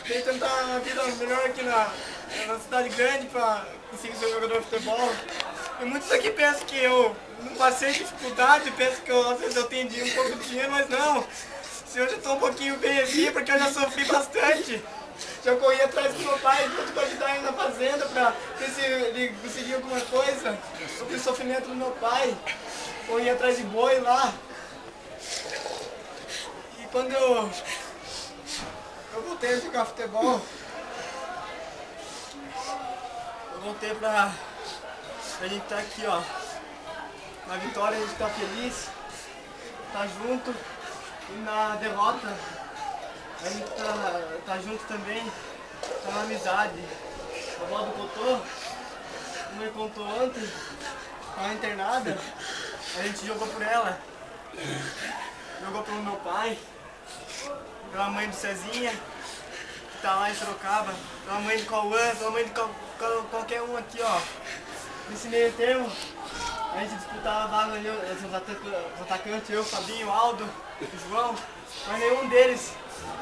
tentar uma vida melhor aqui na cidade grande para conseguir ser jogador de futebol. E muitos aqui pensam que eu não passei dificuldade, pensam que às vezes eu tenho um pouco de dinheiro, mas não. Se eu já estou um pouquinho bem aqui, porque eu já sofri bastante. Já corri atrás do meu pai, junto para ajudar ele na fazenda, para ver se ele conseguia alguma coisa sobre o sofrimento do meu pai. Corri atrás de boi lá. E quando eu voltei a jogar futebol, eu voltei pra gente estar aqui, ó. Na vitória a gente tá feliz, tá junto, e na derrota a gente tá junto também, tá na amizade. A avó do Cotô, como ele contou ontem, tá internada, a gente jogou por ela, jogou pelo meu pai, pela mãe do Cezinha, que tá lá em Sorocaba, pela mãe do Cauã, pela mãe de qualquer um aqui, ó. Nesse meio termo, a gente disputava a vaga, os atacantes, eu, Fabinho, Aldo, o João, mas nenhum deles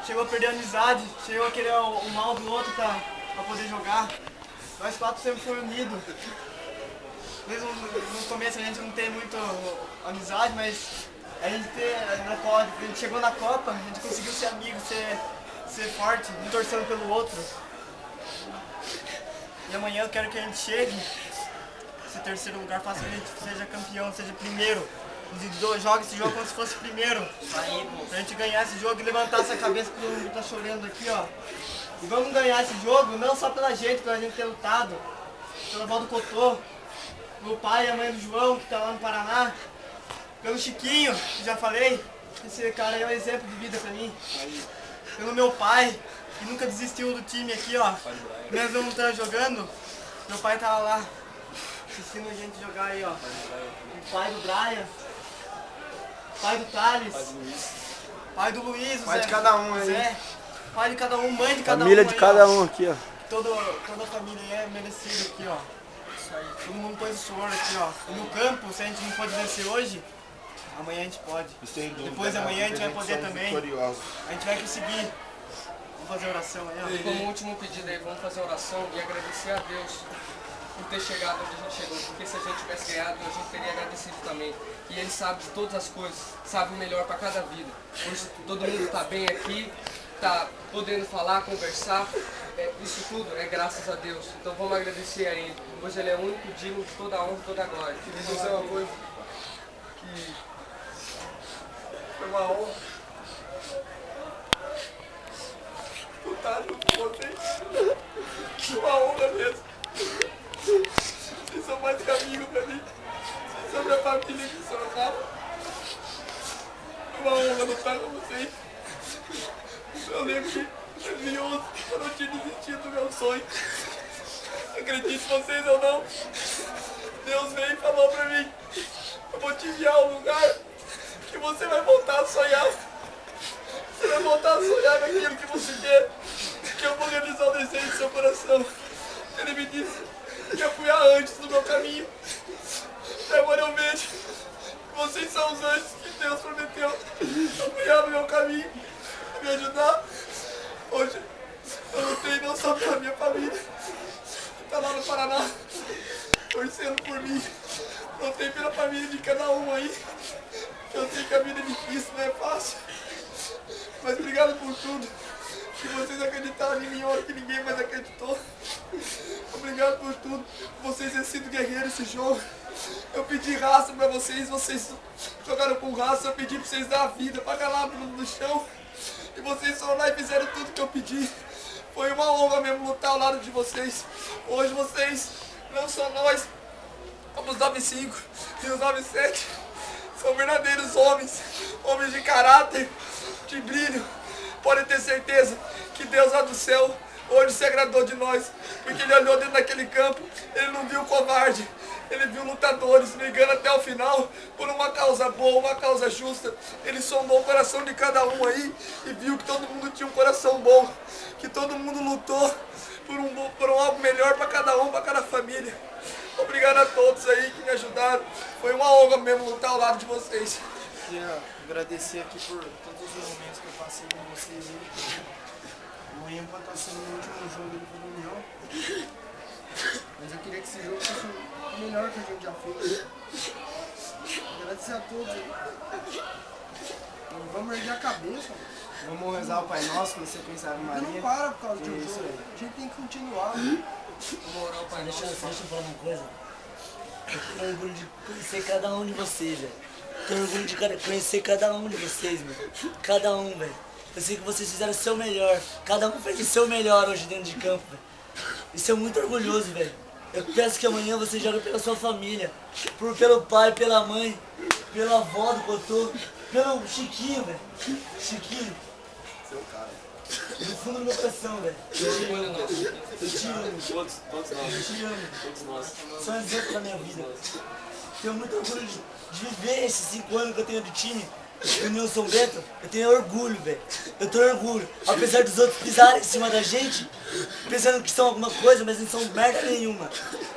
chegou a perder a amizade, chegou a querer o mal do outro pra poder jogar. Nós quatro sempre fomos unidos. Mesmo no começo a gente não tem muito amizade, mas a gente chegou na Copa, a gente conseguiu ser amigo, ser forte, um torcendo pelo outro. E amanhã eu quero que a gente chegue, esse terceiro lugar, faça que a gente seja campeão, seja primeiro. Joga esse jogo como se fosse primeiro. Pra gente ganhar esse jogo e levantar essa cabeça que todo mundo tá chorando aqui, ó. E vamos ganhar esse jogo, não só pela gente ter lutado, pela avó do Cotô, pelo pai e a mãe do João, que tá lá no Paraná, pelo Chiquinho, que já falei, esse cara é um exemplo de vida pra mim. Pelo meu pai, que nunca desistiu do time aqui, ó. Mesmo eu não estando jogando, meu pai tava lá, assistindo a gente jogar aí, ó. O pai do Brian, pai do Thales, pai do Luiz, pai de cada um aí. Zé, pai de cada um, mãe de cada um. Família de cada um aqui, ó. Toda a família é merecida aqui, ó. Todo mundo pôs o suor aqui, ó. E no campo, se a gente não pode vencer hoje, amanhã a gente pode. Depois de amanhã a gente vai poder também. A gente vai conseguir. Vamos fazer oração aí, ó. Como último pedido aí, vamos fazer oração e agradecer a Deus por ter chegado onde a gente chegou. Porque se a gente tivesse ganhado, a gente teria agradecido também. E Ele sabe de todas as coisas, sabe o melhor para cada vida. Hoje todo mundo está bem aqui, está podendo falar, conversar. Isso tudo é graças a Deus. Então vamos agradecer a Ele. Hoje Ele é o único digno de toda a honra e toda a glória. Queria dizer uma coisa que foi uma honra lutar junto com vocês. Foi uma honra mesmo. Vocês são mais que amigos pra mim. Vocês são minha família aqui em Sorocaba. Foi uma honra lutar com vocês. Eu lembro que em 2011, eu não tinha desistido do meu sonho. Acredite vocês ou não, Deus veio e falou pra mim: eu vou te enviar um lugar que você vai voltar a sonhar. Você vai voltar a sonhar naquilo que você quer, que eu vou realizar o desejo do seu coração. Ele me disse que eu fui a antes do meu caminho. E agora eu vejo que vocês são os anjos que Deus prometeu apoiar no meu caminho, me ajudar. Hoje eu lutei não só pela minha família, que está lá no Paraná, torcendo por mim. Lutei pela família de cada um aí. Eu sei que a vida é difícil, não é fácil. Mas obrigado por tudo. Que vocês acreditaram em mim hoje que ninguém mais acreditou. Obrigado por tudo. Vocês têm sido guerreiros esse jogo. Eu pedi raça pra vocês, vocês jogaram com raça. Eu pedi pra vocês dar a vida, pra calar no chão. E vocês foram lá e fizeram tudo que eu pedi. Foi uma honra mesmo lutar ao lado de vocês. Hoje vocês, não só nós, como os 95 e os 97, são verdadeiros homens. Homens de caráter, de brilho. Podem ter certeza que Deus lá do céu hoje se agradou de nós, porque Ele olhou dentro daquele campo, Ele não viu covarde, Ele viu lutadores brigando até o final por uma causa boa, uma causa justa. Ele sondou o coração de cada um aí e viu que todo mundo tinha um coração bom, que todo mundo lutou por algo melhor para cada um, para cada família. Obrigado a todos aí que me ajudaram, foi uma honra mesmo lutar ao lado de vocês. Queria agradecer aqui por todos os momentos que eu passei com vocês aí. Amanhã pode estar sendo o último jogo do União. Mas eu queria que esse jogo fosse o melhor que a gente já fez. Agradecer a todos aí. Vamos erguer a cabeça. Vamos rezar o Pai Nosso na sequência Ave Maria. Não para por causa de um Isso jogo. aí. A gente tem que continuar. Vamos orar o Pai Nosso. Deixa eu falar uma coisa. Eu tenho orgulho de conhecer cada um de vocês, velho. Tenho orgulho de conhecer cada um de vocês, velho. Cada um, velho. Eu sei que vocês fizeram o seu melhor. Cada um fez o seu melhor hoje dentro de campo, velho. Isso é muito orgulhoso, velho. Eu peço que amanhã você jogue pela sua família. Pelo pai, pela mãe, pela avó do Cotô, pelo Chiquinho, velho. Chiquinho. Seu cara. Do fundo do meu coração, velho. Orgulho nosso. Eu te amo. Todos nós. Eu te amo. Todos nós. Só um exemplo da minha vida. Tenho muito orgulho de viver esses 5 anos que eu tenho de time. União São Bento, eu tenho orgulho, velho. Eu tenho orgulho. Apesar dos outros pisarem em cima da gente, pensando que são alguma coisa, mas não são merda nenhuma.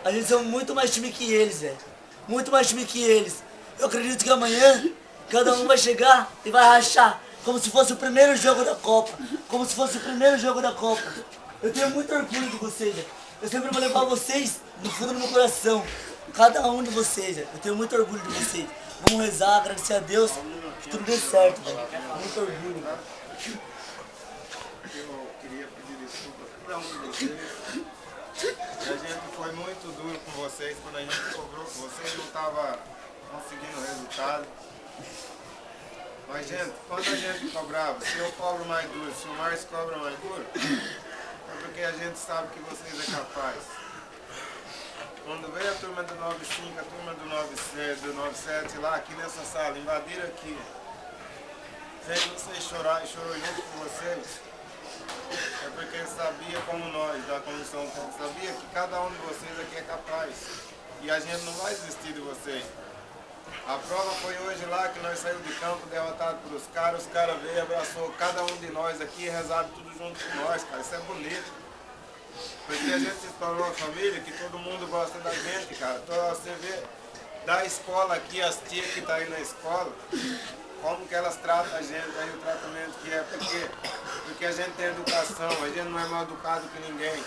A gente são muito mais time que eles, velho. Muito mais time que eles. Eu acredito que amanhã, cada um vai chegar e vai rachar. Como se fosse o primeiro jogo da Copa. Como se fosse o primeiro jogo da Copa. Eu tenho muito orgulho de vocês, velho. Eu sempre vou levar vocês no fundo do meu coração. Cada um de vocês, velho. Eu tenho muito orgulho de vocês. Vamos rezar, agradecer a Deus que tudo dê certo, velho. Muito orgulho, velho. Eu queria pedir desculpa para cada um de vocês. E a gente foi muito duro com vocês quando a gente cobrou. Vocês não estavam conseguindo resultado. Mas, gente, quando a gente cobrava, se eu cobro mais duro, se o Márcio cobra mais duro, é porque a gente sabe que vocês é capaz. Quando veio a turma do 95, a turma do 97 lá, aqui nessa sala, invadiram aqui. Fez vocês chorar e chorou junto com vocês. É porque ele sabia, como nós da comissão, sabia que cada um de vocês aqui é capaz. E a gente não vai desistir de vocês. A prova foi hoje lá que nós saímos de campo derrotados por os caras veio, abraçou cada um de nós aqui e rezaram tudo junto com nós, cara. Isso é bonito. Porque a gente se tornou uma família que todo mundo gosta da gente, cara. Então você vê da escola aqui, as tias que estão aí na escola, como que elas tratam a gente, aí o tratamento que é, porque a gente tem educação, a gente não é mal educado que ninguém.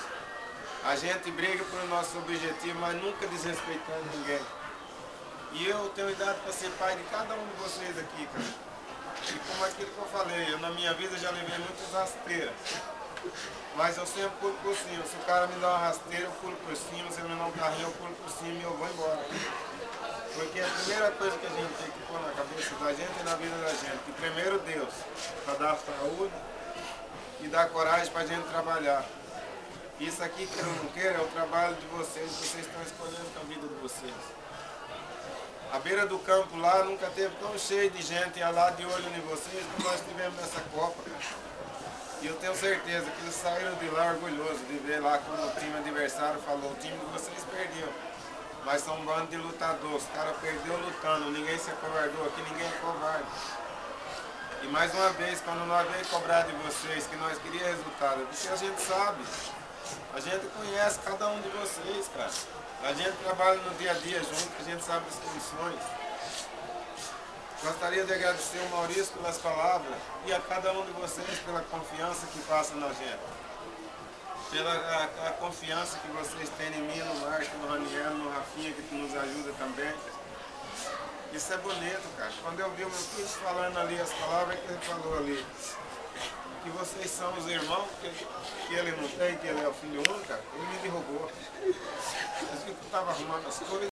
A gente briga pelo nosso objetivo, mas nunca desrespeitando ninguém. E eu tenho idade para ser pai de cada um de vocês aqui, cara. E como aquilo que eu falei, eu na minha vida já levei muitas rasteiras. Mas eu sempre pulo por cima. Se o cara me dá uma rasteira, eu pulo por cima. Se ele me dá um carrinho, eu pulo por cima e eu vou embora. Porque a primeira coisa que a gente tem que pôr na cabeça da gente e na vida da gente, que primeiro Deus, para dar saúde e dar coragem para a gente trabalhar. Isso aqui, que eu não quero, é o trabalho de vocês estão escolhendo com a vida de vocês. A beira do campo lá nunca teve tão cheio de gente lá de olho em vocês como nós tivemos nessa Copa, cara. E eu tenho certeza que eles saíram de lá orgulhosos de ver lá como o time adversário falou, o time de vocês perdeu. Mas são um bando de lutadores, os caras perdeu lutando, ninguém se acovardou, aqui ninguém é covarde. E mais uma vez, quando nós veio cobrar de vocês que nós queríamos resultado, porque a gente sabe, a gente conhece cada um de vocês, cara. A gente trabalha no dia a dia junto, a gente sabe as condições. Gostaria de agradecer ao Maurício pelas palavras e a cada um de vocês pela confiança que passa na gente. Pela a confiança que vocês têm em mim, no Márcio, no Raniel, no Rafinha, que nos ajuda também. Isso é bonito, cara. Quando eu vi o meu filho falando ali as palavras que ele falou ali, que vocês são os irmãos, que ele não tem, que ele é o filho único, cara, ele me derrubou. Eu estava arrumando as coisas.